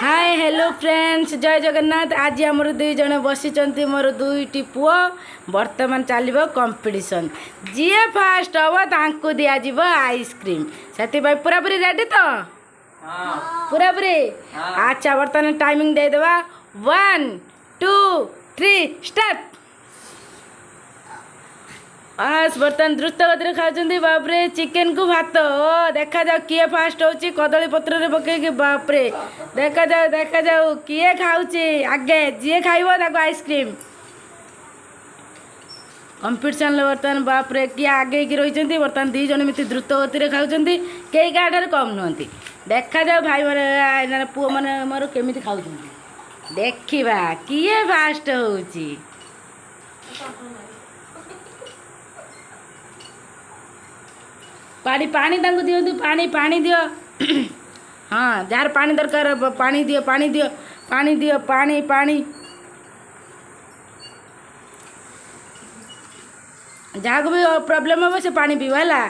Hi hello friends जय जगन्नाथ। आज आमर दुई जन बसी मोर दुईटी पुओ बर्तमान चलो कंपटीशन जी फास्ट हम तांको दिया जीव आइसक्रीम से पूरा पूरी रेडी तो पूरा पूरी अच्छा बर्तमान टाइमिंग दे देवा 1 2 3 स्टार्ट। आज बर्तमान द्रुत गति खाऊँ बापरे चिकेन को भात देखा जाओ किए फास्ट हो कदली पत्र पकईकि बापरे देखा जाओ किए खाऊँ आगे जी खाइब आइसक्रीम कंपटीशन बर्तमान बापरे किए आगे की रही बर्तमान दी जन मिति द्रुत गति खाऊँ कई क्या कम नुहति देखा जाओ भाई मैंने पुओ मैंने मोर केमी खाऊँ देखा किए फास्ट हो पानी पानी तांको दियंतु पानी पानी दियो हाँ जार पानी दरकार पानी दियो पानी दियो पानी दियो पानी पानी जहाँ को भी प्रॉब्लम हो से पानी पीवा है।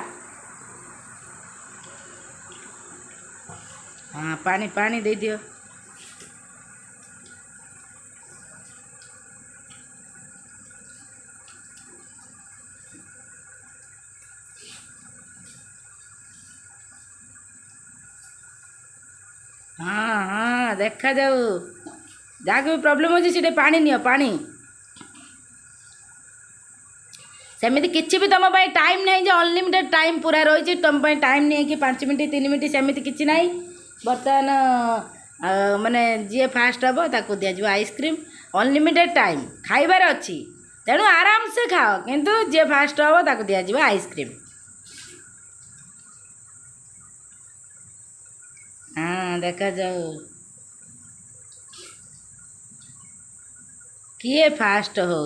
हाँ पानी पानी दे दियो हाँ हाँ देखा जाऊ जहाँ भी प्रॉब्लम अच्छे पानी नियो पानी सेमती किसी भी तुम टाइम नहीं जो अनलिमिटेड टाइम पूरा रही तुम टाइम नहीं कि 5 मिनट 3 मिनट सेमती किसी ना बर्तमान माने जी फास्ट हम ताको दिज्व आइसक्रीम अनलिमिटेड टाइम खाइबार अच्छी तेणु आराम से खाओ किंतु जी फास्ट हम ताको दिज्व आइसक्रीम। हाँ देखा जाओ किए फास्ट हो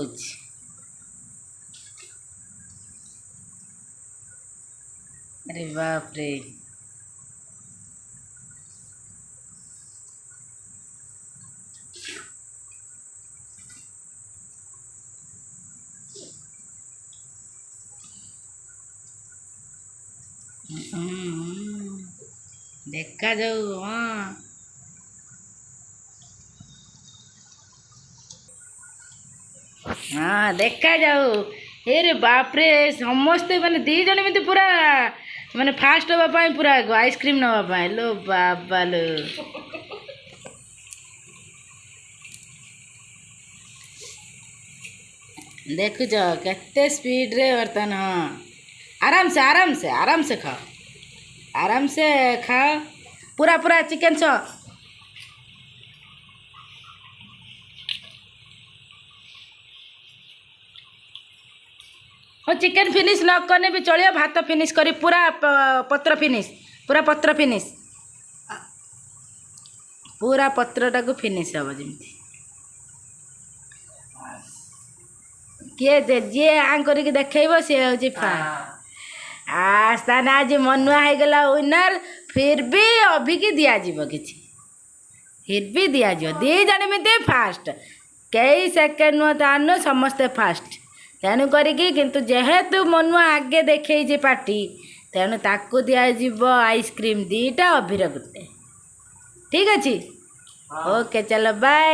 अरे बाप रे देखा जाऊ हाँ हाँ देखा जाऊ अरे बापरे समस्ते माने दी जन में पूरा माने फास्ट होगा पूरा आइसक्रीम नापी लो बाबा लो देखुच केते स्पीड रे बर्तन हाँ आराम से आराम से आराम से खाओ आराम से खाओ पूरा पूरा चिकन सो हाँ चिकन फिनिश न करने भी चलिए भात फिनिश करी पूरा पत्र फिनिश पूरा पत्र फिनिश पूरा पत्रटा को फिनिश हम जमी किए जी आं करके देखब सी हूँ आस्तान आज मनुआ हो गला विनर फिर भी अभी की दिज्व कि फिर भी दिज्व दी जन मिते फास्ट कई सेकेंड नुह तानु समस्ते फास्ट तेणु करिकी किंतु जेहेतु मनुआ आगे देखे पार्टी तेणु ताकू दिज्व आइसक्रीम 2टा अभिर गुटे ठीक अच्छे ओके चलो बाय।